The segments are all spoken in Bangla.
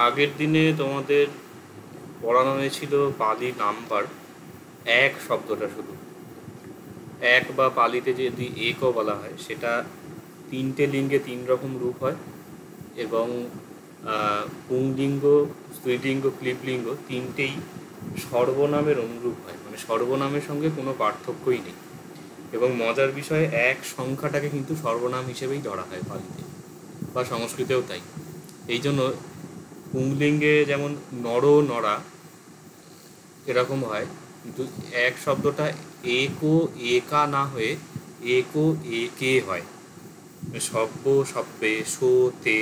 আগের দিনে তোমাদের পড়ানো হয়েছিল পালি নাম্বার এক শব্দটা শুধু। এক বা পালিতে যদি একও বলা হয় সেটা তিনটে লিঙ্গে তিন রকম রূপ হয় এবং পুংলিঙ্গ, স্ত্রীলিঙ্গ, ক্লিবলিঙ্গ তিনটেই সর্বনামের অনুরূপ হয়, মানে সর্বনামের সঙ্গে কোনো পার্থক্যই নেই। এবং মজার বিষয়ে এক সংখ্যাটাকে কিন্তু সর্বনাম হিসেবেই ধরা হয় পালিতে বা সংস্কৃতেও তাই। এই জন্য পুংলিঙ্গে যেমন নর, নরা এরকম হয়, কিন্তু এক শব্দটা একো একা না হয়ে একো একে হয়। সব্য সব্যে, সো তে,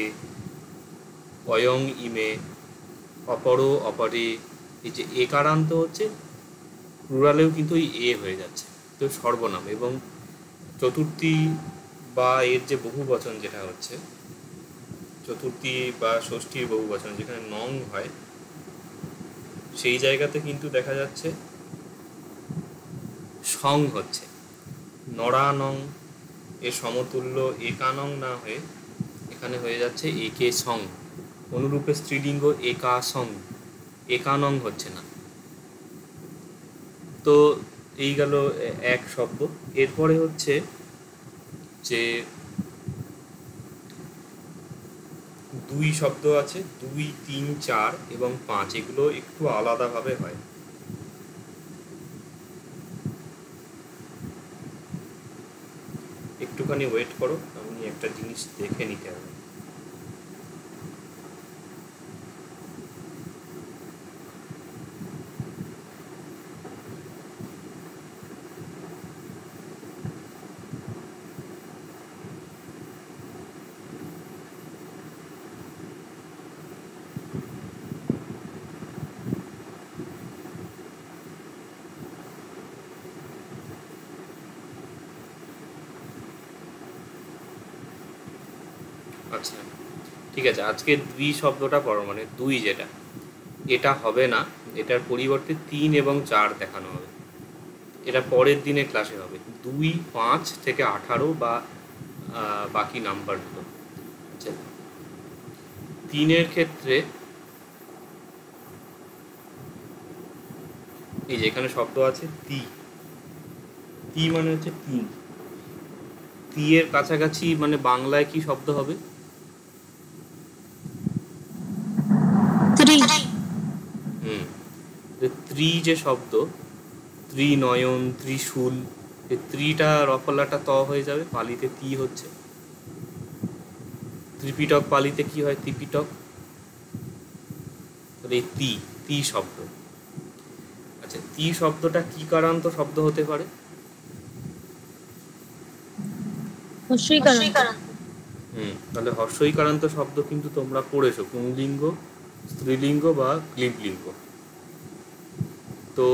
অয়ং ইমে, অপর অপরে, এই যে একারান্ত হচ্ছে প্লুরালেও কিন্তু এই এ হয়ে যাচ্ছে, তো সর্বনাম। এবং চতুর্থী বা এর যে বহু বচন যেটা হচ্ছে, চতুর্থী বা ষষ্ঠীর বহু বচন যেখানে নং হয়, সেই জায়গাতে কিন্তু দেখা যাচ্ছে সং হচ্ছে। নরানং এর সমতুল্য একানং না হয়ে এখানে হয়ে যাচ্ছে একে সং। অনুরূপে স্ত্রীলিঙ্গ একা সং, একানং হচ্ছে না। তো এই গেল এক শব্দ। এরপরে হচ্ছে যে দুই শব্দ আছে, 2, 3, 4 এবং 5, এগুলো একটু আলাদাভাবে হয়। একটুখানি ওয়েট করো, আমি একটা জিনিস দেখে নিতে হবে। আচ্ছা ঠিক আছে, আজকে দুই শব্দটা পড়ো, মানে দুই যেটা, এটা হবে না, এটার পরিবর্তে 3 এবং 4 দেখানো হবে। এটা পরের দিনে ক্লাসে হবে। 2, 5 থেকে 18 বা বাকি নাম্বারগুলো। আচ্ছা, 3-এর ক্ষেত্রে এই যে এখানে শব্দ আছে তি, তি মানে হচ্ছে 3। তি এর কাছাকাছি মানে বাংলায় কি শব্দ হবে? ত্রি যে শব্দ, ত্রিনয়ন, ত্রিশূল, এই ত্রিটা রফলাটা ত হয়ে যাবে, পালিতে তি হচ্ছে। ত্রিপিটক পালিতে কি হয়? ত্রিপিটক। এই তি, তি শব্দ। আচ্ছা, তি শব্দটা কি কারান্ত শব্দ হতে পারে? তাহলে হর্ষইকারান্ত শব্দ কিন্তু তোমরা পড়েছো, পুংলিঙ্গ, স্ত্রীলিঙ্গ বা ক্লিবলিঙ্গ। তো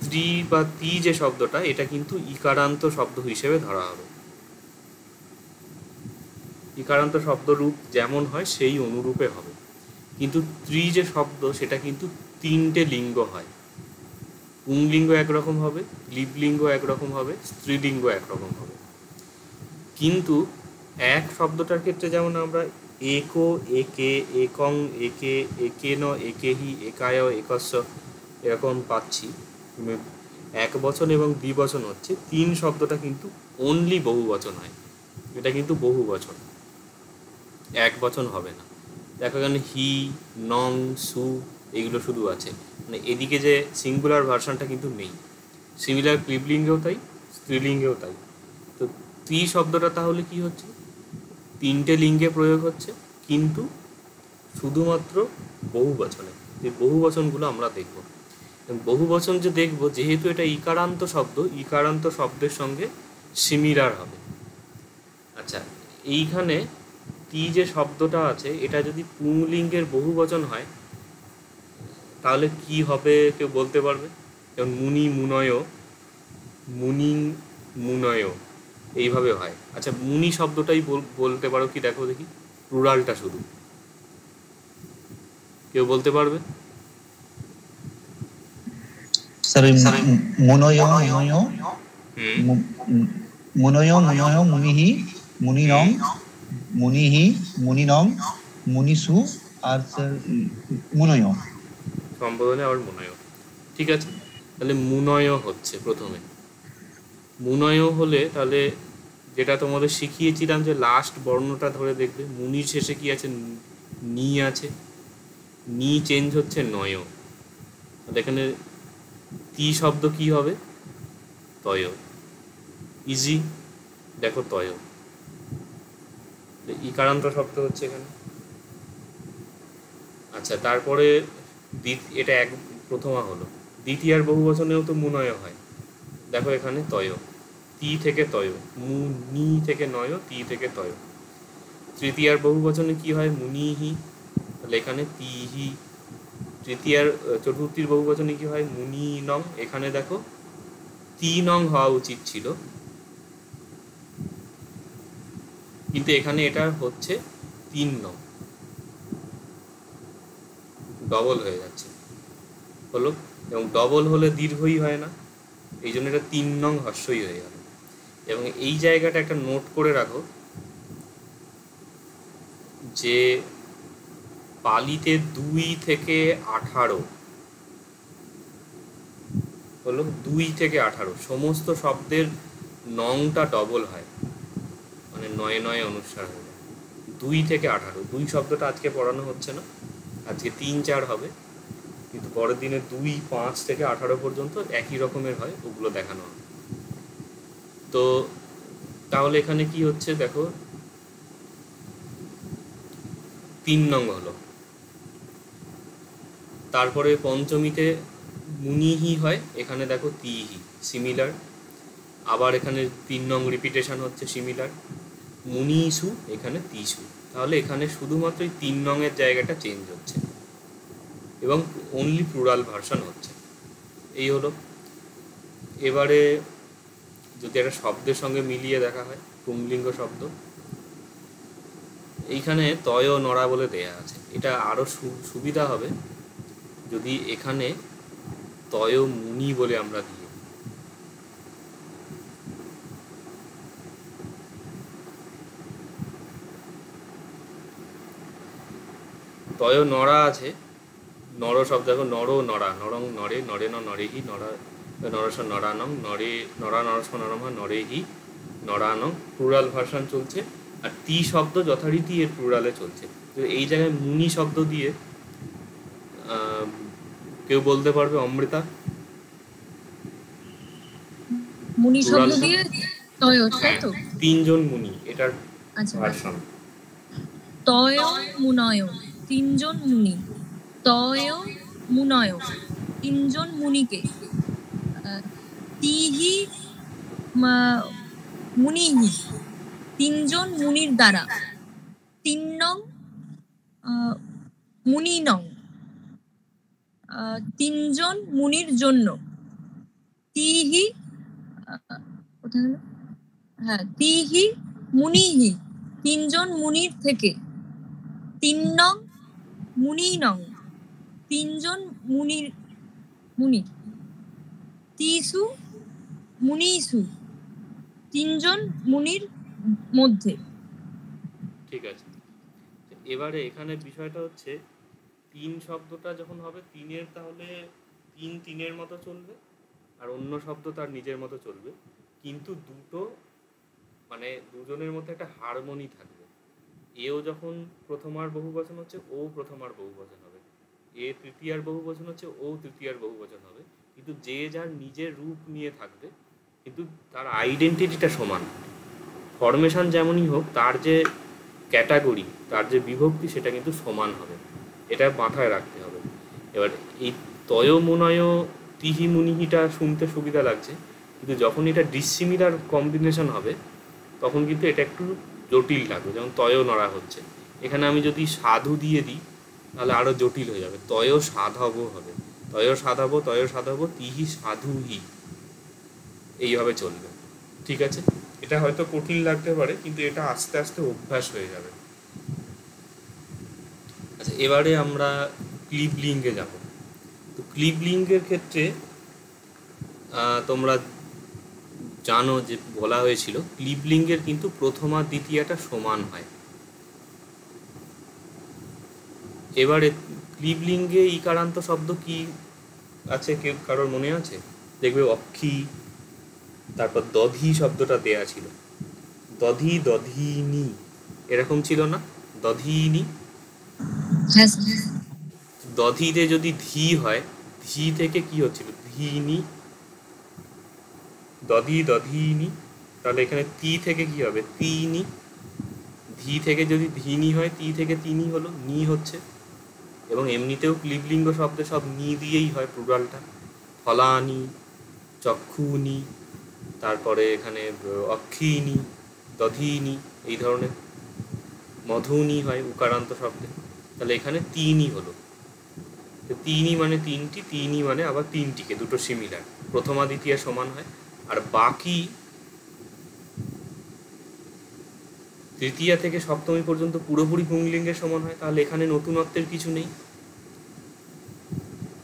ত্রি বা তি যে শব্দটা, এটা কিন্তু ইকারান্ত শব্দ হিসেবে ধরা হবে। ইকারান্ত শব্দ রূপ যেমন হয় সেই অনুরূপে হবে। কিন্তু ত্রি যে শব্দ সেটা কিন্তু 3টে লিঙ্গ হয়। পুংলিঙ্গ একরকম হবে, ক্লিবলিঙ্গ একরকম হবে, স্ত্রীলিঙ্গ একরকম হবে। কিন্তু এক শব্দটার ক্ষেত্রে যেমন আমরা একো, একে, একং, একে, একেন, একেহি, একায়, একস্য এরকম পাচ্ছি, এক বচন এবং দ্বিবচন হচ্ছে, 3 শব্দটা কিন্তু অনলি বহু বচন হয়। এটা কিন্তু বহু বচন, এক বচন হবে না। দেখো এখানে হি, নং, সু এগুলো শুধু আছে, মানে এদিকে যে সিঙ্গুলার ভার্সনটা কিন্তু নেই। সিমিলার ক্লিবলিঙ্গেও তাই, স্ত্রীলিঙ্গেও তাই। তো ত্রি শব্দটা তাহলে কি হচ্ছে? 3টে লিঙ্গে প্রয়োগ হচ্ছে, কিন্তু শুধুমাত্র বহু বচনে। যে বহু বচনগুলো আমরা দেখব, বহু বচন যে দেখব, যেহেতু এটা ইকারান্ত শব্দ, ইকারান্ত শব্দের সঙ্গে সিমিলার হবে। আচ্ছা, এইখানে তি যে শব্দটা আছে, এটা যদি পুংলিঙ্গের বহু বচন হয় তাহলে কি হবে কেউ বলতে পারবে? যেমন মুনি, মুনয়, মুনি, মুনয় এইভাবে হয়। আচ্ছা, মুনি শব্দটাই বলতে পারো কি? দেখো দেখি, প্লুরালটা শুধু কেউ বলতে পারবে? মুনয়, মুনিহি, মুনিনং, মুনিহি, মুনিনং, মুনিসু, আর স্যার মুনয়। সম্বোধনে আবার মুনয়। ঠিক আছে, তাহলে মুনয় হচ্ছে প্রথমে। মুনয় হলে তাহলে যেটা তোমাদের শিখিয়েছিলাম যে লাস্ট বর্ণটা ধরে দেখবে, মুনির শেষে কি আছে, নি আছে, নি চেঞ্জ হচ্ছে নয়। তাহলে এখানে তি শব্দ কি হবে, তয়। ইজি, দেখো তয়, ইকারান্ত শব্দ হচ্ছে এখানে। আচ্ছা, তারপরে এটা এক প্রথমা হলো। দ্বিতীয়ার বহুবচনেও তো মুনয় হয়, দেখো এখানে তয়, তি থেকে তয়, মু নি থেকে নয়, তি থেকে তয়। তৃতীয়ার বহুবচনে কি হয়, মুনিহি, তাহলে এখানে তিহি। চতুর্থীর বহুবচনে কি হয়, মুনি নং, এখানে দেখো তি নং হওয়া উচিত ছিল, কিন্তু এখানে এটা হচ্ছে 3 নং, ডবল হয়ে যাচ্ছে হলো। এবং ডবল হলে দীর্ঘই হয় না, এই জন্য এটা 3 নং হ্রস্বই হয়ে গেল। এবং এই জায়গাটা একটা নোট করে রাখো যে পালিতে 2 থেকে 18 হলো, 2 থেকে 18 সমস্ত শব্দের নংটা ডবল হয়, মানে 9 অনুসার হয়ে যায়। 2 থেকে 18, 2 শব্দটা আজকে পড়ানো হচ্ছে না, আজকে 3, 4 হবে, কিন্তু পরের দিনে 2, 5 থেকে 18 পর্যন্ত একই রকমের হয়, ওগুলো দেখানো হবে। তো তাহলে এখানে কি হচ্ছে দেখো, 3 নং হলো। তারপরে পঞ্চমীতে মুনিহি হয়, এখানে দেখো তিহি, সিমিলার। আবার এখানে 3 নং রিপিটেশন হচ্ছে, সিমিলার। মুনিসু, এখানে তিসু। তাহলে এখানে শুধুমাত্র 3 নংয়ের জায়গাটা চেঞ্জ হচ্ছে এবং অনলি প্লুরাল ভার্সন হচ্ছে, এই হলো। এবারে যদি একটা শব্দের সঙ্গে মিলিয়ে দেখা হয়, পুংলিঙ্গ শব্দ, এইখানে তয় নড়া বলে দেয়া আছে। এটা আরও সুবিধা হবে যদি এখানে তয় মুনি বলে আমরা দিই। তয় নড়া আছে, নর শব্দ দেখো, নর নড়া, নরং নরে, নরে নরেহি, নরা নরস নরানং, নরে নরা নরস নরম নরেহি, নরানং, প্লুরাল ভার্সন চলছে। আর তি শব্দ যথারীতি এর প্লুরালে চলছে। তো এই জায়গায় মুনি শব্দ দিয়ে কেউ বলতে পারবে অমৃতা, মুনি শব্দ দিয়ে তয়, তাই তো? 3 জন মুনি, এটার ভার্সন। তয় মুনয়, 3 জন মুনি, তয় মুনয়, 3 জন মুনিকে, তিহি মুনিহি, 3 জন মুনির দ্বারা, 3 নং মুনি নং, 3 জন মুনির জন্য, তিহি, কোথায় হলো, হ্যাঁ, তিহি মুনিহি, 3 জন মুনির থেকে, 3 নং মুনি নং, 3 জন মুনি, তিসু মুনিসু, 3 জন মুনির মধ্যে। ঠিক আছে, এবারে এখানে বিষয়টা হচ্ছে 3 শব্দটা যখন হবে 3-এর, তাহলে 3 3-এর মতো চলবে, আর অন্য শব্দ তার নিজের মতো চলবে, কিন্তু দুটো মানে দুজনের মধ্যে একটা হারমোনি থাকবে। এও যখন প্রথমার বহুবচন হচ্ছে, ও প্রথমার বহুবচন হবে, এ তৃতীয়ার বহুবচন হচ্ছে, ও তৃতীয়ার বহুবচন হবে, কিন্তু যে যার নিজের রূপ নিয়ে থাকবে, কিন্তু তার আইডেন্টিটিটা সমান। ফরমেশন যেমনই হোক, তার যে ক্যাটাগরি, তার যে বিভক্তি, সেটা কিন্তু সমান হবে, এটা মাথায় রাখতে হবে। এবার এই তয় মুনয় তিহি মুনিহিটা শুনতে সুবিধা লাগছে, কিন্তু যখন এটা ডিসিমিলার কম্বিনেশন হবে তখন কিন্তু এটা একটু জটিল লাগবে। যেমন তয় নড়া হচ্ছে, এখানে আমি যদি সাধু দিয়ে দিই তাহলে আরও জটিল হয়ে যাবে, তয় সাধব হবে, তয় সাধব, তয় সাধব, তিহি সাধুহি, এইভাবে চলবে। ঠিক আছে, এটা হয়তো কঠিন লাগতে পারে, কিন্তু এটা আস্তে আস্তে অভ্যাস হয়ে যাবে। আচ্ছা, এবারে আমরা ক্লিবলিঙ্গে যাব। তো ক্লিবলিঙ্গের ক্ষেত্রে তোমরা জানো যে বলা হয়েছিল ক্লিবলিঙ্গের কিন্তু প্রথম আর দ্বিতীয়টা সমান হয়। এবারে ক্লিবলিঙ্গে ইকারান্ত শব্দ কি আছে, কেউ কারোর মনে আছে? দেখবে অক্ষি, তারপর দধি শব্দটা দেয়া ছিল, দধি দধিনি এরকম ছিল না, দধিনি। হ্যাঁ স্যার। দধিতে যদি ধি হয়, ধি থেকে কি হচ্ছিল, ধিনি, দধি দধিনি, তাহলে এখানে তি থেকে কি হবে, তিনি। ধি থেকে যদি ধিনি হয়, তি থেকে তিনি হলো, নি হচ্ছে। এবং এমনিতেও ক্লিবলিঙ্গ শব্দে সব নি দিয়েই হয় প্লুরালটা, ফলানি, চক্ষুনি, তারপরে এখানে অক্ষিনি, দধিনি, এই ধরনের। মধুনি হয় উকারান্ত শব্দে, তাহলে এখানে তিনই হলো। তো তিনই মানে তিনটি, তিনই মানে আবার তিনটিকে, দুটো সিমিলার, প্রথমা দ্বিতীয় সমান হয়। আর বাকি তৃতীয়া থেকে সপ্তমী পর্যন্ত পুরোপুরি পুংলিঙ্গের সমান হয়, তাহলে এখানে নতুনত্বের কিছু নেই,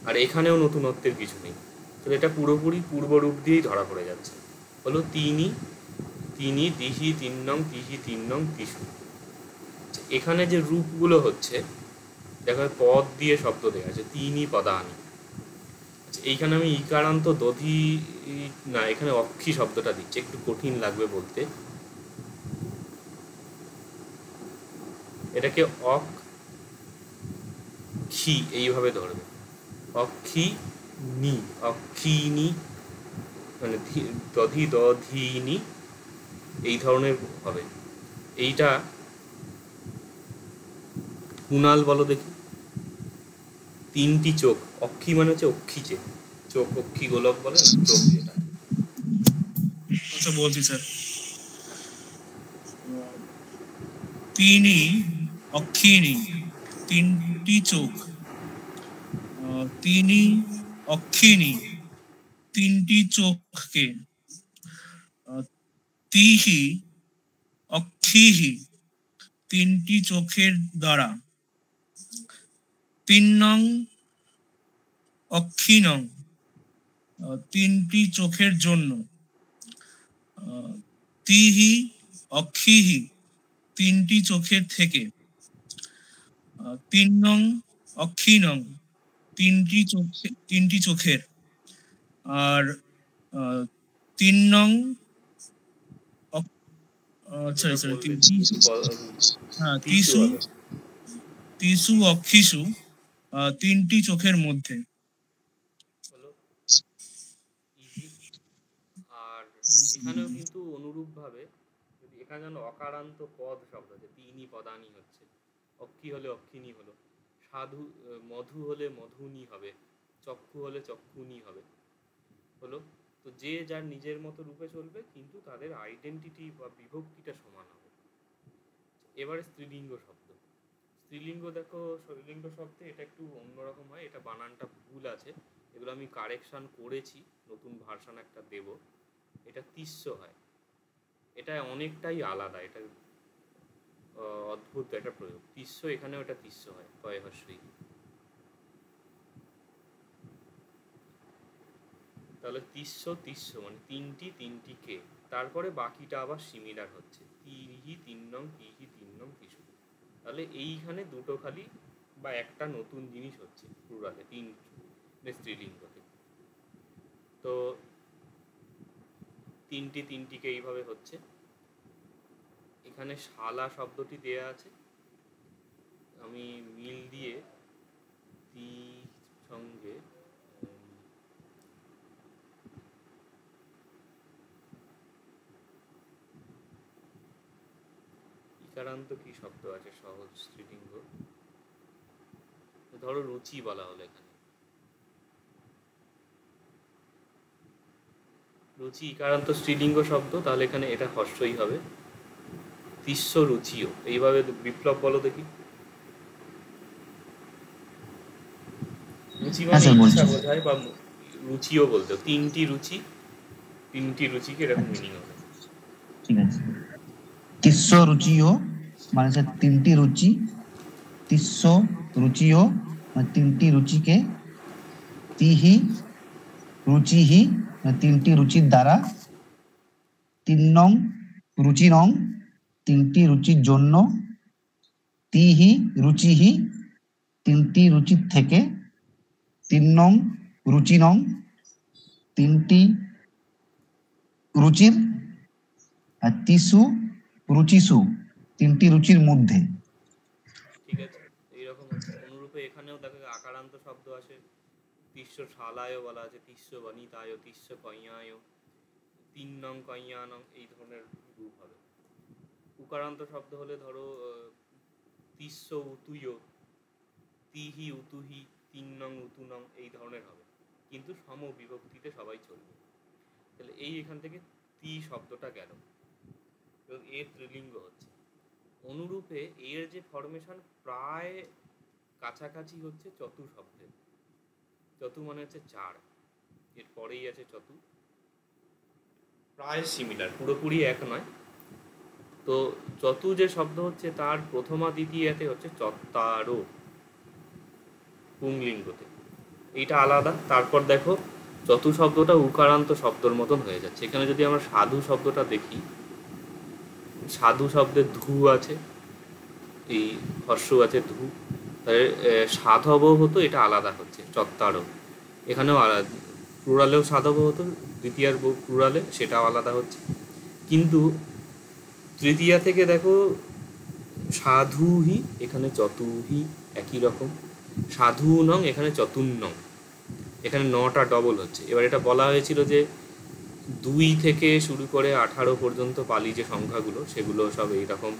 আর এখানেও নতুনত্বের কিছু নেই, তাহলে এটা পুরোপুরি পূর্বরূপ দিয়েই ধরা পড়ে যাচ্ছে। হলো তিনি, তিনি, দিহি, তিন নং, তিহি, তিন নং, তিসু। এখানে যে রূপগুলো হচ্ছে, দেখো পদ দিয়ে শব্দ দেওয়া আছে, তিনি পদানি। এইখানে আমি ইকারান্ত দধি না, এখানে অক্ষি শব্দটা দিচ্ছে, একটু কঠিন লাগবে বলতে। এটাকে অক খি এইভাবে ধরবে, অক্ষি নি, অক্ষিনি, মানে দধি দধিনি, এই ধরনের হবে। এইটা কুণাল বলো দেখি। তিনটি চোখ, অক্ষি মানে হচ্ছে অক্ষিচে, চোখ অক্ষি গোলক বলে না, চোখ যেটা। আচ্ছা বলছি স্যার, তিনি অক্ষিণী, তিনটি চোখ, তিনি অক্ষিণী, তিনটি চোখকে, তিহি অক্ষিহি, তিনটি চোখের দ্বারা, তিন নং অক্ষিণং, তিনটি চোখের জন্য, তিহি অক্ষিহি, তিনটি চোখের থেকে, তিন নং অক্ষিণং, তিনটি চোখের, আর তিন নং তিসু অক্ষিসু, তিনটি চোখের মধ্যে। আর এখানেও কিন্তু অনুরূপ ভাবে, যদি এখানে যেন অকারান্ত পদ শব্দ আছে, তিনি পদানি হচ্ছে, অক্ষি হলে অক্ষিণী হলো, সাধু মধু হলে মধুনি হবে, চক্ষু হলে চক্ষুনি হবে, হলো। তো যে যার নিজের মতো রূপে চলবে, কিন্তু তাদের আইডেন্টিটি বা বিভক্তিটা সমান হবে। এবারে স্ত্রীলিঙ্গ শব্দ। স্ত্রীলিঙ্গ দেখো, স্ত্রীলিঙ্গ শব্দে এটা একটু অন্যরকম হয়, এটা বানানটা ভুল আছে, এগুলো আমি কারেকশান করেছি, নতুন ভার্সন একটা দেব। এটা তিস্য হয়, এটা অনেকটাই আলাদা, এটা অদ্ভুত একটা প্রয়োগ। তিস্য এখানেও এটা তিস্য হয়, তয় হস্যই। তাহলে তিস্য তিস্য মানে তিনটি, তিনটিকে, তারপরে বাকিটা আবার সিমিলার হচ্ছে, তিহি তিন নং, তিহি তিন নং, তিসু। তাহলে এইখানে দুটো খালি বা একটা নতুন জিনিস হচ্ছে প্লুরালে, তিন স্ত্রীলিঙ্গতে। তো তিনটি, তিনটিকে এইভাবে হচ্ছে। এখানে শালা শব্দটি দেয়া আছে, আমি মিল দিয়ে তি সঙ্গে ইকারান্ত কি শব্দ আছে সহজ স্ত্রীলিঙ্গ, ধরো রুচি বলা হলো, এখানে রুচি ইকারান্ত স্ত্রীলিঙ্গ শব্দ, তাহলে এখানে এটা হর্ষই হবে, তিস্য রুচিও। এইভাবে বিপ্লব বলো দেখি। রুচি মানে ইচ্ছা বোঝায়, বা রুচিও বলতে, তিনটি রুচি, তিনটি রুচিকে এরকম মিনিং হবে। ঠিক আছে, তিস্য রুচিও মানে তিনটি রুচি, তিস্য রুচিও মানে তিনটি রুচিকে, তিহি রুচিহি মানে তিনটি রুচির দ্বারা, তিন নং রুচি নং তিনটি রুচির জন্য, তিহি রুচিহি তিনটি রুচির থেকে 3 নং রুচি নং তিনটি রুচির আর তিসু রুচিসু তিনটি রুচির মধ্যে। ঠিক আছে, এইরকম হচ্ছে। অনুরূপে এখানেও দেখো আকারান্ত শব্দ আসে, তিস্য শালায় বলা আছে, তিস্য বনিতায়, তিস্য কইয়ায়, 3 নং কইয়ানং, এই ধরনের রূপ হবে। উকারান্ত শব্দ হলে ধরো তিস্য উতুয়, তিহি উতুহি, 3 নং উতু নং, এই ধরনের হবে, কিন্তু সম বিভক্তিতে সবাই চলবে। তাহলে এই এখান থেকে তি শব্দটা গেল এবং এর স্ত্রীলিঙ্গ হচ্ছে। অনুরূপে এর যে ফরমেশন প্রায় কাছাকাছি হচ্ছে চতু শব্দের। চতু মানে হচ্ছে 4, এর পরেই আছে চতু, প্রায় সিমিলার, পুরোপুরি এক নয়। তো চতু যে শব্দ হচ্ছে তার প্রথমা দ্বিতীয়াতে হচ্ছে চত্তারো পুংলিঙ্গতে, এইটা আলাদা। তারপর দেখো চতু শব্দটা উকারান্ত শব্দর মতন হয়ে যাচ্ছে। এখানে যদি আমরা সাধু শব্দটা দেখি, সাধু শব্দের ধু আছে, এই হর্ষ আছে ধু, তাহলে সাধব হতো, এটা আলাদা হচ্ছে চত্তারো। এখানেও আলাদা, প্লুরালেও সাধব হতো, দ্বিতীয়ার প্লুরালে সেটাও আলাদা হচ্ছে। কিন্তু তৃতীয়া থেকে দেখো সাধুহি, এখানে চতুহি একই রকম, সাধু নং, এখানে চতুর্নং, এখানে 9টা ডবল হচ্ছে। এবার এটা বলা হয়েছিল যে 2 থেকে শুরু করে 18 পর্যন্ত পালি যে সংখ্যাগুলো সেগুলো সব এইরকম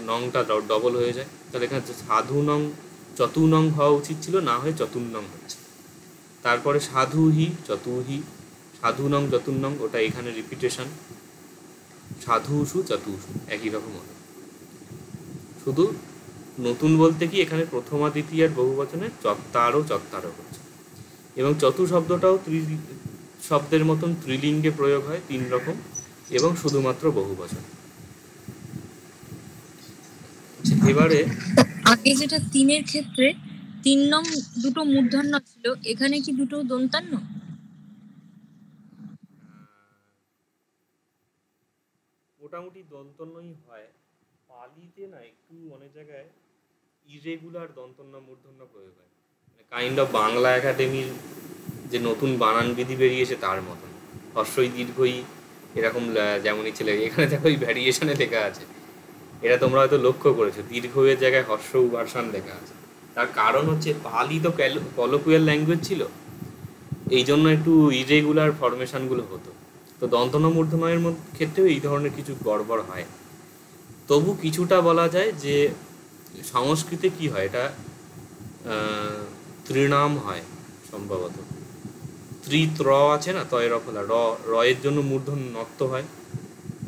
নংটা ডবল হয়ে যায়। তাহলে এখানে সাধু নং চতুর্নং হওয়া উচিত ছিল, না হয়ে চতুর্নং হচ্ছে। তারপরে সাধুহি চতুহি, সাধু নং চতুর্নং, ওটা এখানে রিপিটেশন, সাধুষু চতুষু একই রকম হবে। শুধু নতুন বলতে কি এখানে প্রথমা দ্বিতীয়ার বহুবচনে চত্তারো চত্তারো হচ্ছে। এবং চতু শব্দটাও শব্দের মতন ত্রিলিঙ্গে প্রয়োগ হয় 3 রকম, এবং শুধুমাত্র বহুবচন। এবারে আগে যেটা 3-এর ক্ষেত্রে 3 নং দুটো মূর্ধন্য ছিল, এখানে কি দুটো দন্তান্ন? মোটামুটি দন্তন্যই হয়। পালিতে না একটু অনেক জায়গায় ইরেগুলার দন্তন্য মূর্ধন্য প্রয়োগ হয়, কাইন্ড অফ বাংলা একাডেমির যে নতুন বানান বিধি বেরিয়েছে তার মতন, হর্ষই দীর্ঘই এরকম যেমনই ছেলে, এখানে দেখো এই ভ্যারিয়েশনে লেখা আছে, এটা তোমরা হয়তো লক্ষ্য করেছো, দীর্ঘয়ের জায়গায় হর্ষ উপার্ষণ লেখা আছে। তার কারণ হচ্ছে পালি তো কলোকুয়াল ল্যাঙ্গুয়েজ ছিল, এই জন্য একটু ইরেগুলার ফরমেশনগুলো হতো। তো দন্তন্য মূর্ধন্যের ক্ষেত্রেও এই ধরনের কিছু গড়বড় হয়। তবু কিছুটা বলা যায় যে সংস্কৃতে কি হয়, এটা ত্রিনাম হয় সম্ভবত, ত্র আছে না, তয়ের ফলা রয়ের জন্য মূর্ধন্য নত্ব হয়,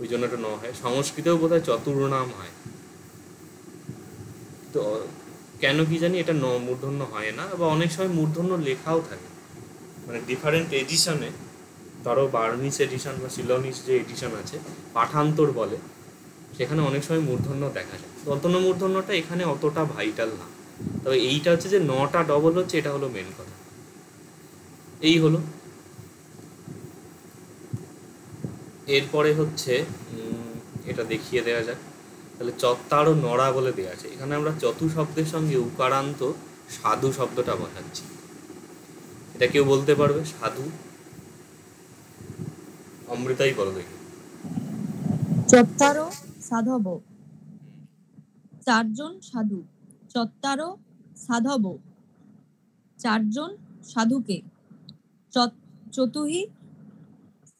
ওই জন্য এটা ন হয়। সংস্কৃতেও বোধহয় চতুর্নাম হয়, তো কেন কি জানি এটা মূর্ধন্য হয় না, বা অনেক সময় মূর্ধন্য লেখাও থাকে, মানে ডিফারেন্ট এডিশনে, ধরো বার্মিস এডিশন বা সিলনিস যে এডিশন আছে, পাঠান্তর বলে, সেখানে অনেক সময় মূর্ধন্য দেখা যায়। দন্তন্য মূর্ধন্যটা এখানে অতটা ভাইটাল না, তবে এইটা হচ্ছে যে 9টা ডবল হচ্ছে, এটা হলো মেন কথা। এই হলো। এরপরে হচ্ছে এটা দেখিয়ে দেওয়া যাক। তাহলে চত্তারো নড়া বলে দেওয়া আছে, এখানে আমরা চতু শব্দের সঙ্গে উকারান্ত সাধু শব্দটা বসাচ্ছি। এটা কেউ বলতে পারবে? সাধু, অমৃতাই বলো দেখি। চত্তারো সাধব, 4 জন সাধু, চত্তারো সাধব, 4 জন সাধুকে, চতুহি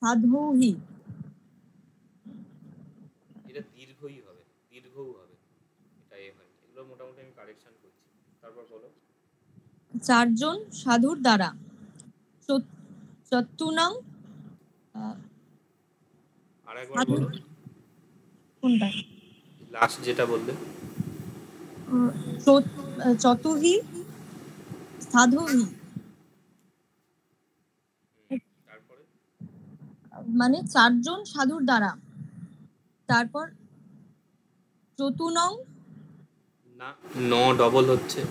সাধুহি। এটা দীর্ঘই হবে, দীর্ঘও হবে, এটা এ হয়। এগুলো মোটামুটি আমি কারেকশন করছি। তারপর বলো। 4 জন সাধুর দ্বারা, চতুর্নং, আরেকবার বলো, কোনটা লাস্ট যেটা বললে। চতুহি সাধুহি, তারপরে মানে 4 জন সাধুর দ্বারা। তারপর চতুর্নং, না, ন ডবল হচ্ছে,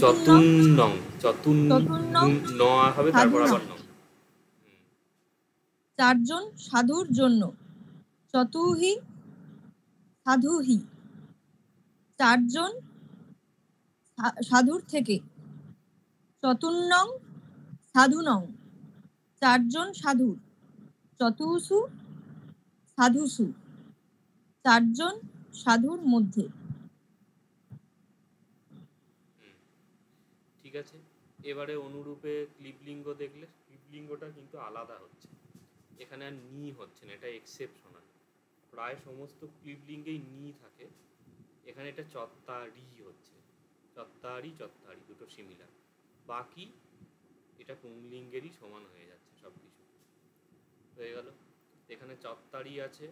চতুর্নং চতুর্নং ন হবে, তারপর আবার ন। 4 জন সাধুর জন্য, চতুহি সাধুহি, 4 জন সাধুর থেকে, চতুর্নং সাধুনং, চারজন সাধুর, চতুষু সাধুসু, চারজন সাধুর মধ্যে। ঠিক আছে, এবারে অনুরূপে ক্লিবলিঙ্গ দেখলে ক্লিবলিঙ্গটা কিন্তু আলাদা হচ্ছে, এখানে আর নি হচ্ছে না, এটা এক্সেপশনাল। প্রায় সমস্ত ক্লিবলিঙ্গেই নি থাকে, এখানে এটা চত্তারি হচ্ছে, চত্তারি চত্তারি দুটো সিমিলার, বাকি এটা পুংলিঙ্গেরই সমান হয়ে যাচ্ছে সব কিছু। হয়ে গেল, এখানে চত্তারি আছে,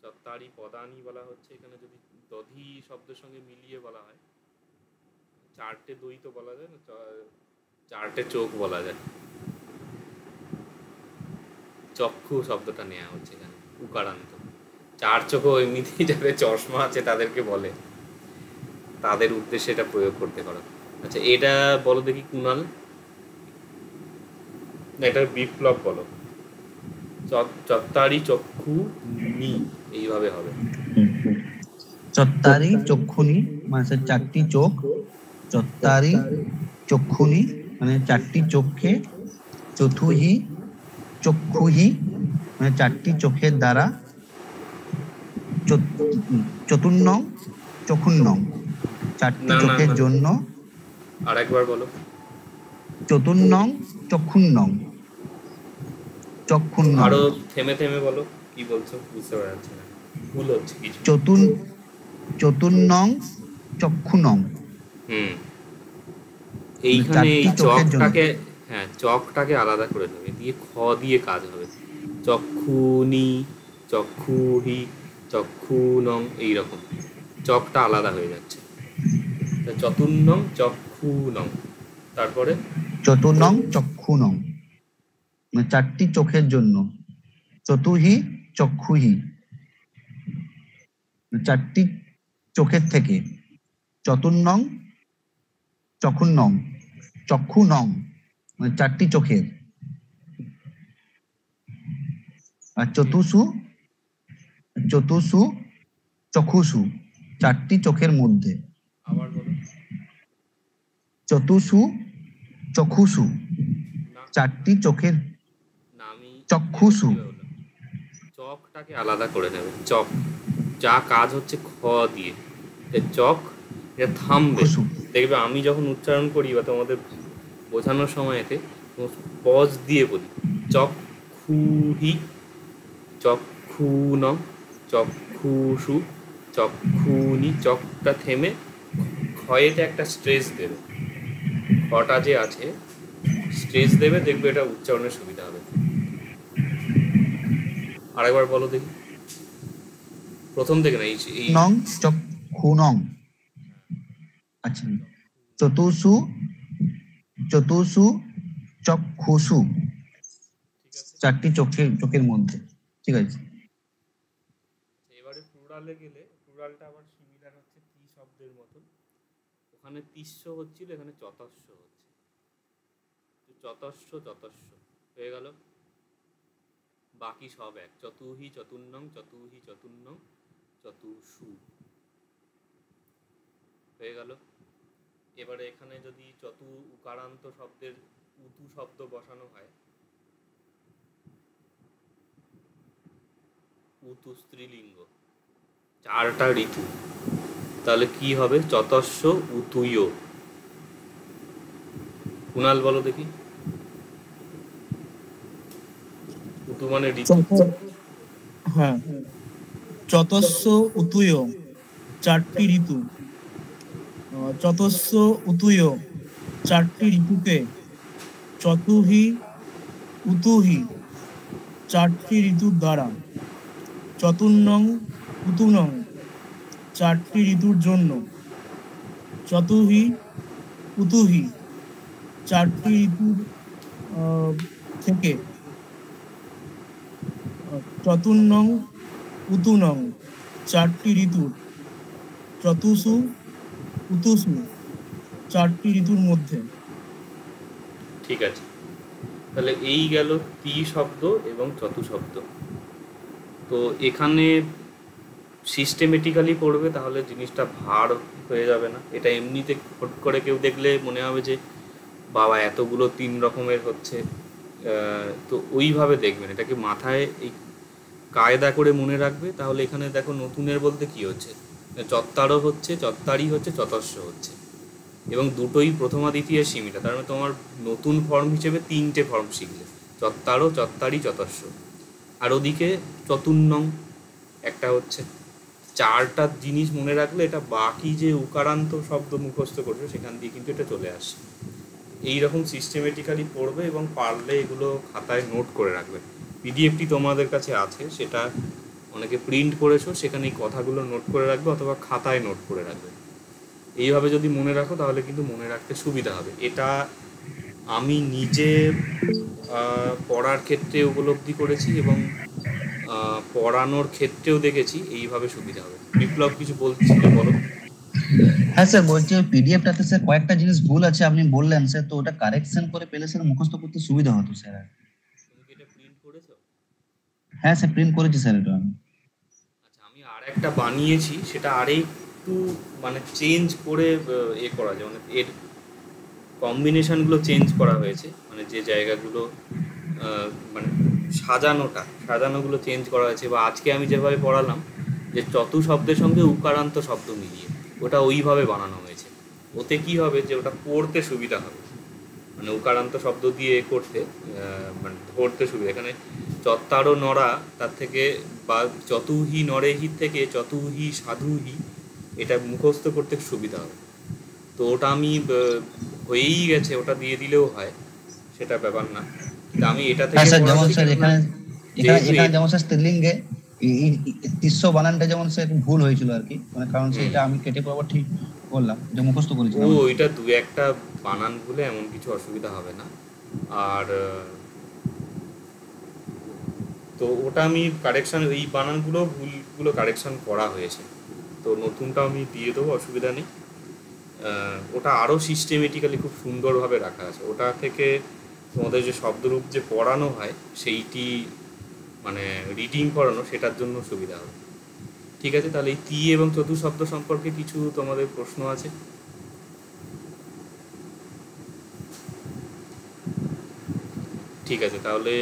চত্তারি পদানি বলা হচ্ছে, এখানে যদি দধি শব্দের সঙ্গে মিলিয়ে বলা হয়, চারটে দই তো বলা যায় না, চারটে চোখ বলা যায়, চক্ষু শব্দটা নেওয়া হচ্ছে এখানে উকারান্ত। চার চোখও এমনিতেই যাদের চশমা আছে তাদেরকে বলে, তাদের উদ্দেশ্যে এটা প্রয়োগ করতে করা। আচ্ছা, এটা বলো দেখি কুণাল, না এটা বিপ্লব বলো। চত্তারি চক্ষু নি এইভাবে হবে। চত্তারি চক্ষুনি মানে চারটি চোখ, চত্তারি চক্ষুনি মানে চারটি চোখে, চতুহি চক্ষুহি মানে চারটি চোখের দ্বারা, চতুর্নং চক্ষুন্নং চারটি চোখের জন্য। আর একবার বলো। চতুর্নং চক্ষুন্নং, চক্ষুন্নং। আরো থেমে থেমে বলো, কি বলছো বুঝতে পারছি না, ভুল হচ্ছে কিছু। চতুর্নং চক্ষুনং। এইখানে এই চকটাকে, হ্যাঁ চকটাকে আলাদা করে দেবে, দিয়ে খ দিয়ে কাজ হবে, চক্ষুনি চক্ষুহি চক্ষুনং, এইরকম চকটা আলাদা হয়ে যাচ্ছে। চতুর্নং চক্ষুনং, তারপরে চতুর্নং চক্ষুনং মানে চারটি চোখের জন্য, চতুহি চক্ষুহি চারটি চোখের থেকে, চতুর্নং চক্ষুনং, চক্ষুনং মানে চারটি চোখের, আর চতুষু চক্ষুষু চারটি চোখের মধ্যে। আবার বলো। চতুষু চক্ষুষু চারটি চোখের, চক্ষুষু। চকটাকে আলাদা করে নেবে, চক যা কাজ হচ্ছে খ দিয়ে, চক এটা থামবে, দেখবে আমি যখন উচ্চারণ করি বা তোমাদের বোঝানোর সময় এতে পজ দিয়ে বলি, চক্ষুহি চক্ষুনং চক্ষুষু চক্ষুনি, চকটা থেমে ক্ষয়েতে একটা স্ট্রেস দেবে, খটা যে আছে স্ট্রেস দেবে, দেখবে এটা উচ্চারণের সুবিধা হবে। আরেকবার বলো দেখি, প্রথম থেকে না, এই নং চক্ষুনং। আচ্ছা, চতুষু চক্ষুষু চারটি চোখের মধ্যে। ঠিক আছে, এবারে প্লুরালে গেলে, প্লুরালটা আবার সিমিলার হচ্ছে তি শব্দের মতন, ওখানে তিস্য হচ্ছিল, এখানে চতস্য হচ্ছে, চতস্য হয়ে গেল, বাকি সব এক, চতুহি চতুর্নং চতুহি চতুর্নং চতুষু হয়ে গেল। এবারে এখানে যদি চতু উকারান্ত শব্দের উতু শব্দ বসানো হয়, উতু স্ত্রীলিঙ্গ, চারটা ঋতু, তাহলে কি হবে? চতস্য উতুয়। কুণাল বলো দেখি, উতু মানে ঋতু। হ্যাঁ, চতস্য উতুয় চারটি ঋতু, চতস্য উতুয় চারটি ঋতুকে, চতুহি উতুহি চারটি ঋতুর দ্বারা, চতুর্নং উতুনং চারটি ঋতুর জন্য, চতুহি উতুহি চারটি ঋতুর থেকে, চতুর্নং উতুনং চারটি ঋতুর, চতুষু উতুষু চারটি ঋতুর মধ্যে। ঠিক আছে, তাহলে এই গেল তি শব্দ এবং চতু শব্দ। তো এখানে সিস্টেমেটিক্যালি পড়বে তাহলে জিনিসটা ভার হয়ে যাবে না। এটা এমনিতে ফট করে কেউ দেখলে মনে হবে যে বাবা এতগুলো 3 রকমের হচ্ছে, তো ওইভাবে দেখবেন, এটাকে মাথায় এই কায়দা করে মনে রাখবে। তাহলে এখানে দেখো নতুনের বলতে কি হচ্ছে, চত্তারও হচ্ছে, চত্তারি হচ্ছে, চতস্র হচ্ছে, এবং দুটোই প্রথমা দ্বিতীয় সীমিতা। তার মানে তোমার নতুন ফর্ম হিসেবে 3টে ফর্ম শিখলে, চত্তারও, চত্তারি, চতস্র। আর ওদিকে চতুর্নং একটা হচ্ছে। 4টা জিনিস মনে রাখলে এটা বাকি যে উকারান্ত শব্দ মুখস্থ করছো সেখান দিয়ে কিন্তু এটা চলে আসে। এইরকম সিস্টেমেটিক্যালি পড়বে এবং পারলে এগুলো খাতায় নোট করে রাখবে। পিডিএফটি তোমাদের কাছে আছে, সেটা অনেকে প্রিন্ট করেছো, সেখানে এই কথাগুলো নোট করে রাখবে অথবা খাতায় নোট করে রাখবে। এইভাবে যদি মনে রাখো তাহলে কিন্তু মনে রাখতে সুবিধা হবে। এটা আমি নিজে পড়ার ক্ষেত্রে উপলব্ধি করেছি এবং পড়ানোর ক্ষেত্রেও দেখেছি এইভাবে সুবিধা হবে। বিপ্লব কিছু বলছিলে, বলো। হ্যাঁ স্যার, বলছি ওই পিডিএফটাতে স্যার কয়েকটা জিনিস ভুল আছে আপনি বললেন স্যার, তো ওটা কারেকশন করে পেলে স্যার মুখস্থ করতে সুবিধা হতো স্যার। তুমি কি এটা প্রিন্ট করেছো? হ্যাঁ স্যার, প্রিন্ট করেছি স্যার এটা আমি। আচ্ছা, আমি আর একটা বানিয়েছি, সেটা আরেকটু মানে চেঞ্জ করে করা যায়, মানে এর কম্বিনেশনগুলো চেঞ্জ করা হয়েছে, মানে যে জায়গাগুলো মানে সাজানোগুলো চেঞ্জ করা হয়েছে। বা আজকে আমি যেভাবে পড়ালাম যে চতু শব্দের সঙ্গে উকারান্ত শব্দ মিলিয়ে, ওটা ওইভাবে বানানো হয়েছে। ওতে কি হবে যে ওটা পড়তে সুবিধা হবে, মানে উকারান্ত শব্দ দিয়ে করতে মানে ধরতে সুবিধা। এখানে চত্তারো নরা, তার থেকে বা চতুহি নরেহি থেকে চতুহি সাধুহি, এটা মুখস্থ করতে সুবিধা হবে। তো ওটা আমি হয়েই গেছে, ওটা দিয়ে দিলেও হয়, সেটা ব্যাপার না। কিন্তু আমি এটা হ্যাঁ থেকে স্যার, যেমন পড়াচ্ছি স্যার কেননা এখানে এখানে যেহেতু এখানে যেমন স্যার স্ত্রীলিঙ্গে তিস্য বানানটা যেমন স্যার ভুল হয়েছিল আর কি, মানে কারণ সেটা আমি কেটে পড়াবার ঠিক করলাম, যে মুখস্থ করেছিলাম। ওইটা 2-1টা বানান ভুলে এমন কিছু অসুবিধা হবে না। আর তো ওটা আমি কারেকশান, এই বানানগুলো ভুলগুলো কারেকশান করা হয়েছে, তো নতুনটা আমি দিয়ে দেবো, অসুবিধা নেই। ওটা আরও সিস্টেমেটিক্যালি খুব সুন্দরভাবে রাখা আছে। ওটা থেকে তোমাদের যে শব্দরূপ যে পড়ানো হয় সেইটি, মানে রিডিং করানো, সেটার জন্য সুবিধা হবে। ঠিক আছে, তাহলে এই তি এবং চতু শব্দ সম্পর্কে কিছু তোমাদের প্রশ্ন আছে? ঠিক আছে, তাহলে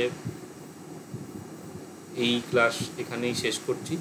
এই ক্লাস এখানেই শেষ করছি।